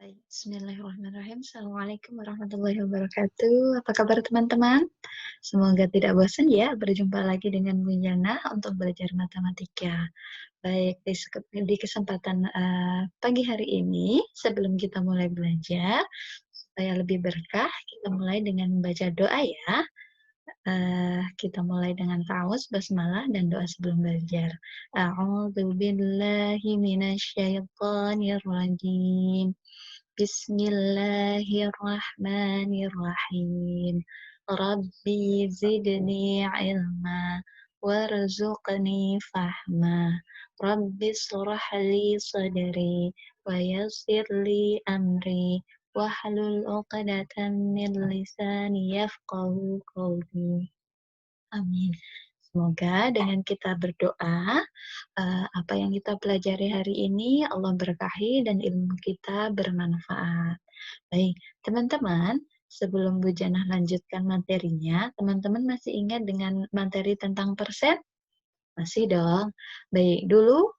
Baik, bismillahirrahmanirrahim. Assalamualaikum warahmatullahi wabarakatuh. Apa kabar teman-teman? Semoga tidak bosan ya berjumpa lagi dengan Bu Yana untuk belajar matematika. Baik, di kesempatan pagi hari ini, sebelum kita mulai belajar, supaya lebih berkah, kita mulai dengan membaca doa ya. Kita mulai dengan ta'awudz, basmalah, dan doa sebelum belajar. A'udzu billahi minasyaitonir rajim. Bismillahirrahmanirrahim. Rabbi zidni ilma warzuqni fahma. Rabbi shrah li sadri wa yassir li amri wahlul 'uqdatam min lisani yafqahu qawli. Amin. Semoga dengan kita berdoa, apa yang kita pelajari hari ini Allah berkahi dan ilmu kita bermanfaat. Baik, teman-teman, sebelum Bu Janah lanjutkan materinya, teman-teman masih ingat dengan materi tentang persen? Masih dong. Baik, dulu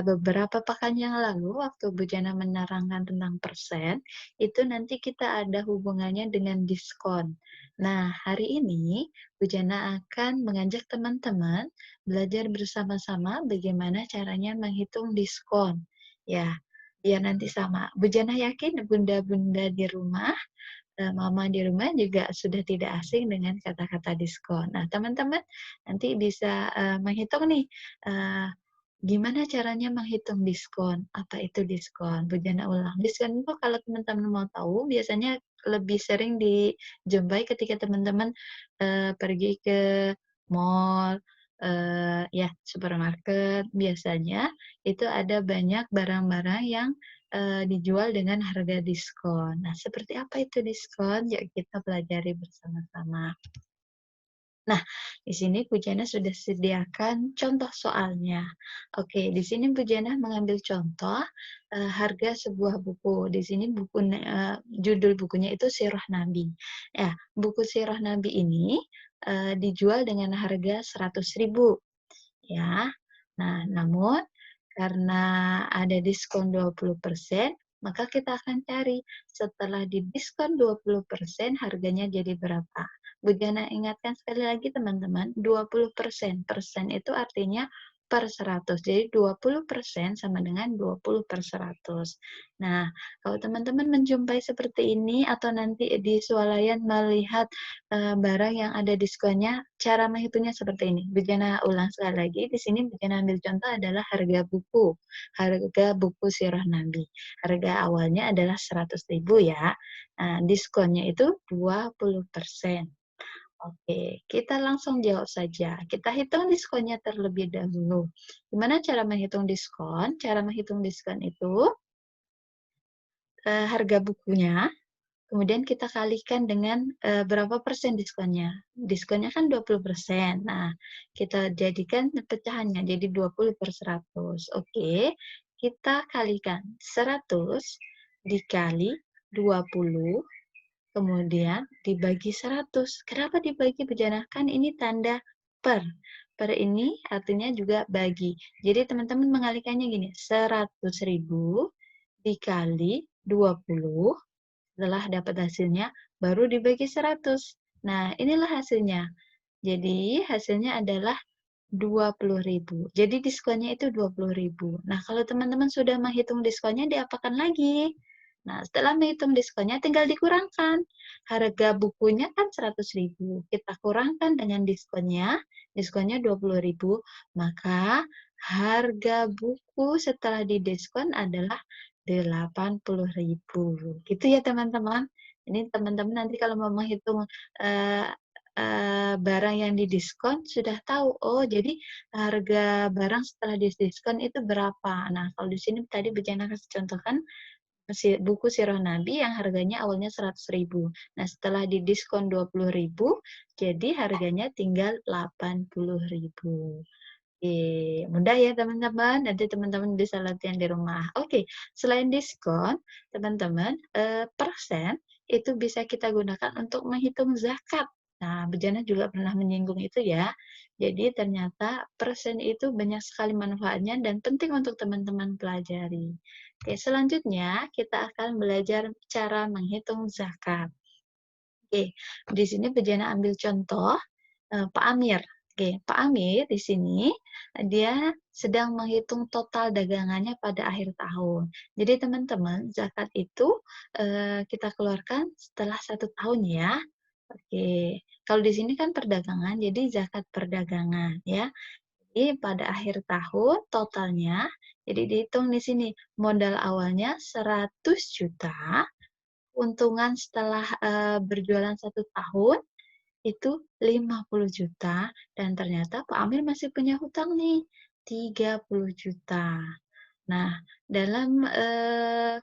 beberapa pekan yang lalu waktu Bu Jana menerangkan tentang persen, itu nanti kita ada hubungannya dengan diskon. Nah, hari ini Bu Jana akan mengajak teman-teman belajar bersama-sama bagaimana caranya menghitung diskon. Ya, biar nanti sama. Bu Jana yakin bunda-bunda di rumah mama di rumah juga sudah tidak asing dengan kata-kata diskon. Nah, teman-teman nanti bisa menghitung nih, eee, gimana caranya menghitung diskon, apa itu diskon? Bu Jana ulang, diskon itu kalau teman-teman mau tahu biasanya lebih sering dijumpai ketika teman-teman, pergi ke mall, ya supermarket, biasanya itu ada banyak barang-barang yang dijual dengan harga diskon. Nah, seperti apa itu diskon? Yuk kita pelajari bersama-sama. Nah, di sini Bu Jana sudah sediakan contoh soalnya. Oke, di sini Bu Jana mengambil contoh, harga sebuah buku. Di sini judul bukunya itu Sirah Nabi. Ya, buku Sirah Nabi ini, dijual dengan harga 100.000 ya. Nah, namun karena ada diskon 20%, maka kita akan cari setelah didiskon 20% harganya jadi berapa. Bu Jana ingatkan sekali lagi teman-teman, 20%. Persen itu artinya per 100. Jadi 20% sama dengan 20/100. Nah, kalau teman-teman menjumpai seperti ini atau nanti di swalayan melihat barang yang ada diskonnya, cara menghitungnya seperti ini. Bu Jana ulang sekali lagi, di sini Bu Jana ambil contoh adalah harga buku Sirah Nabi. Harga awalnya adalah 100.000 ya. Nah, diskonnya itu 20%. Oke, kita langsung jawab saja. Kita hitung diskonnya terlebih dahulu. Gimana cara menghitung diskon? Cara menghitung diskon itu, harga bukunya, kemudian kita kalikan dengan, berapa persen diskonnya. Diskonnya kan 20%. Nah, kita jadikan pecahannya jadi 20/100. Oke, kita kalikan 100 dikali 20, kemudian dibagi 100. Kenapa dibagi, Bu Jana? Kan ini tanda per. Per ini artinya juga bagi. Jadi teman-teman mengalikannya gini, 100.000 dikali 20, setelah dapat hasilnya, baru dibagi 100. Nah, inilah hasilnya. Jadi, hasilnya adalah 20.000. Jadi, diskonnya itu 20.000. Nah, kalau teman-teman sudah menghitung diskonnya, diapakan lagi? Nah, setelah menghitung diskonnya, tinggal dikurangkan. Harga bukunya kan 100.000. Kita kurangkan dengan diskonnya 20.000, maka harga buku setelah didiskon adalah 80.000. Gitu ya teman-teman. Ini teman-teman nanti kalau mau menghitung eee barang yang didiskon sudah tahu, oh jadi harga barang setelah didiskon itu berapa. Nah, kalau di sini tadi Bu Jana kasih contoh kan, buku Sirah Nabi yang harganya awalnya 100.000. Nah, setelah didiskon 20.000, jadi harganya tinggal 80.000. Oke, mudah ya teman-teman, nanti teman-teman bisa latihan di rumah. Oke, selain diskon, teman-teman, persen itu bisa kita gunakan untuk menghitung zakat. Nah, Bejana juga pernah menyinggung itu ya. Jadi ternyata persen itu banyak sekali manfaatnya dan penting untuk teman-teman pelajari. Oke, selanjutnya kita akan belajar cara menghitung zakat. Oke, di sini Bejana ambil contoh Pak Amir. Oke, Pak Amir di sini dia sedang menghitung total dagangannya pada akhir tahun. Jadi teman-teman, zakat itu kita keluarkan setelah 1 tahun ya. Oke, kalau di sini kan perdagangan, jadi zakat perdagangan ya. Jadi pada akhir tahun totalnya, jadi dihitung di sini modal awalnya 100 juta, keuntungan setelah berjualan 1 tahun itu 50 juta dan ternyata Pak Amir masih punya hutang nih 30 juta. Nah, dalam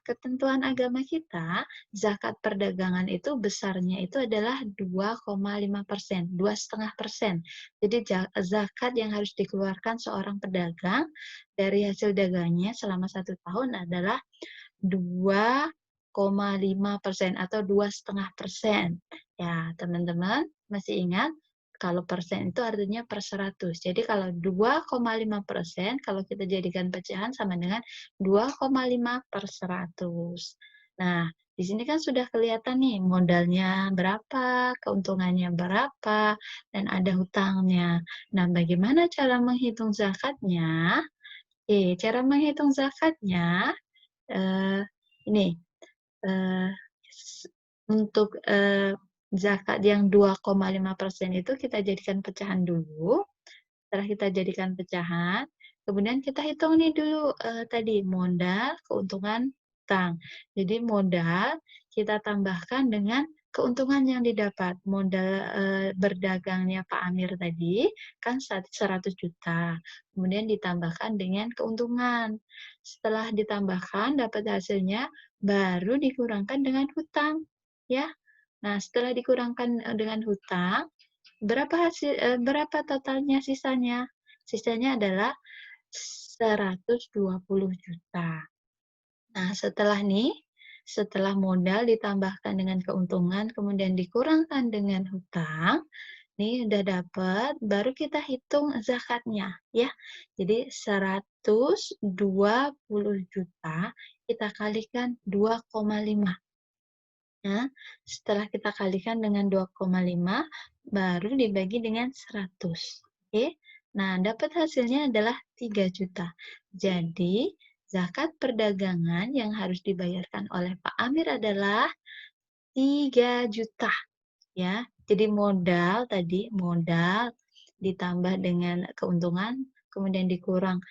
ketentuan agama kita, zakat perdagangan itu besarnya itu adalah 2,5%, 2,5%. Jadi zakat yang harus dikeluarkan seorang pedagang dari hasil dagangnya selama 1 tahun adalah 2,5% atau 2,5%. Ya, teman-teman masih ingat kalau persen itu artinya per 100. Jadi kalau 2,5% kalau kita jadikan pecahan sama dengan 2,5 per 100. Nah, di sini kan sudah kelihatan nih modalnya berapa, keuntungannya berapa, dan ada hutangnya. Nah, bagaimana cara menghitung zakatnya? Cara menghitung zakatnya Eee, ini, eee, untuk, zakat yang 2,5% itu kita jadikan pecahan dulu, setelah kita jadikan pecahan, kemudian kita hitung nih dulu, tadi modal, keuntungan, hutang. Jadi modal kita tambahkan dengan keuntungan yang didapat. Modal, berdagangnya Pak Amir tadi kan 100 juta, kemudian ditambahkan dengan keuntungan. Setelah ditambahkan dapat hasilnya, baru dikurangkan dengan hutang, ya. Nah, setelah dikurangkan, dengan hutang, berapa totalnya sisanya? Sisanya adalah 120 juta. Nah, setelah modal ditambahkan dengan keuntungan, kemudian dikurangkan dengan hutang, nih udah dapat, baru kita hitung zakatnya, ya. Jadi 120 juta kita kalikan 2,5. Nah, setelah kita kalikan dengan 2,5, baru dibagi dengan 100. Oke. Nah, dapat hasilnya adalah 3 juta. Jadi, zakat perdagangan yang harus dibayarkan oleh Pak Amir adalah 3 juta. Ya. Jadi modal ditambah dengan keuntungan, kemudian dikurang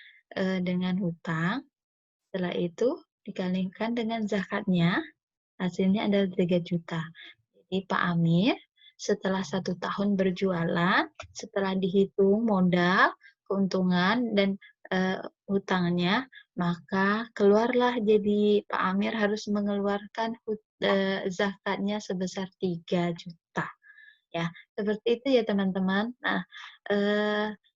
dengan hutang. Setelah itu dikalikan dengan zakatnya, hasilnya adalah 3 juta. Jadi Pak Amir setelah 1 tahun berjualan, setelah dihitung modal, keuntungan, dan hutangnya, maka keluarlah jadi Pak Amir harus mengeluarkan zakatnya sebesar 3 juta. Ya, seperti itu ya teman-teman. Nah,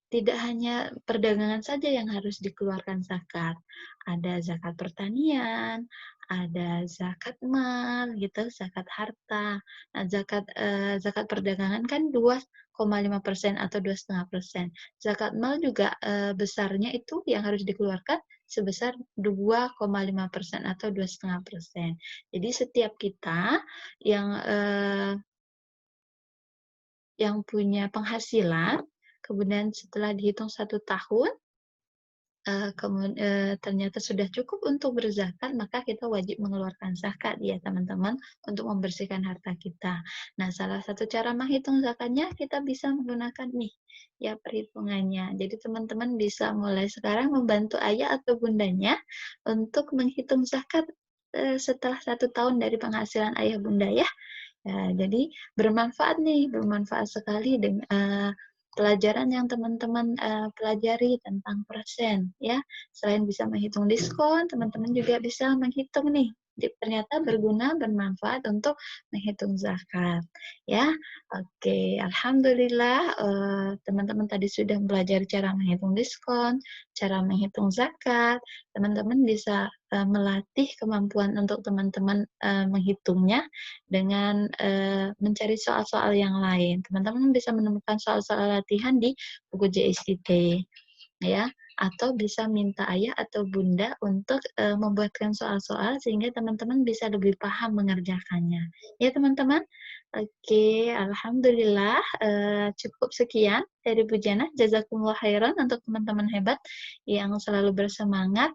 tidak hanya perdagangan saja yang harus dikeluarkan zakat. Ada zakat pertanian, ada zakat mal gitu, zakat harta. Nah, zakat perdagangan kan 2,5% atau 2,5%. Zakat mal juga besarnya itu yang harus dikeluarkan sebesar 2,5% atau 2,5%. Jadi setiap kita yang punya penghasilan, kemudian setelah dihitung 1 tahun, ternyata sudah cukup untuk berzakat, maka kita wajib mengeluarkan zakat ya teman-teman, untuk membersihkan harta kita. Nah, salah satu cara menghitung zakatnya, kita bisa menggunakan nih, ya perhitungannya. Jadi teman-teman bisa mulai sekarang membantu ayah atau bundanya untuk menghitung zakat, setelah 1 tahun dari penghasilan ayah bunda ya. Ya, jadi bermanfaat nih, bermanfaat sekali dengan pelajaran yang teman-teman pelajari tentang persen ya. Selain bisa menghitung diskon, teman-teman juga bisa menghitung nih ternyata berguna, bermanfaat untuk menghitung zakat, ya. Oke, alhamdulillah, teman-teman tadi sudah belajar cara menghitung diskon, cara menghitung zakat. Teman-teman bisa, melatih kemampuan untuk teman-teman, menghitungnya dengan, mencari soal-soal yang lain. Teman-teman bisa menemukan soal-soal latihan di buku JSTT, ya, atau bisa minta ayah atau bunda untuk, membuatkan soal-soal sehingga teman-teman bisa lebih paham mengerjakannya. Ya, teman-teman? Oke, alhamdulillah, cukup sekian dari Bu Jannah, jazakumullah khairan untuk teman-teman hebat yang selalu bersemangat,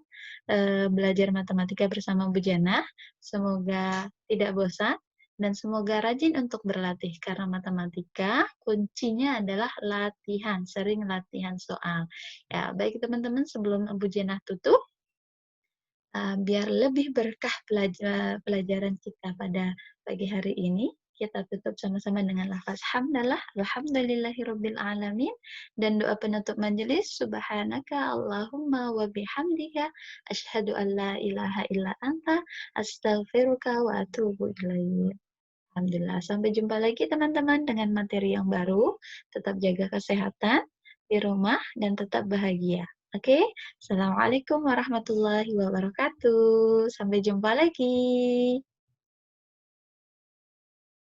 belajar matematika bersama Bu Jannah. Semoga tidak bosan dan semoga rajin untuk berlatih, karena matematika kuncinya adalah latihan, sering latihan soal. Ya, baik teman-teman, sebelum Bu Jenah tutup, biar lebih berkah pelajaran kita pada pagi hari ini, kita tutup sama-sama dengan lafaz hamdalah, alhamdulillahirabbil alamin, dan doa penutup majelis, subhanaka Allahumma wa bihamdika, asyhadu an la ilaha illa anta, astaghfiruka wa atubu ilaik. Alhamdulillah, sampai jumpa lagi teman-teman dengan materi yang baru. Tetap jaga kesehatan di rumah dan tetap bahagia. Oke, Assalamualaikum warahmatullahi wabarakatuh. Sampai jumpa lagi.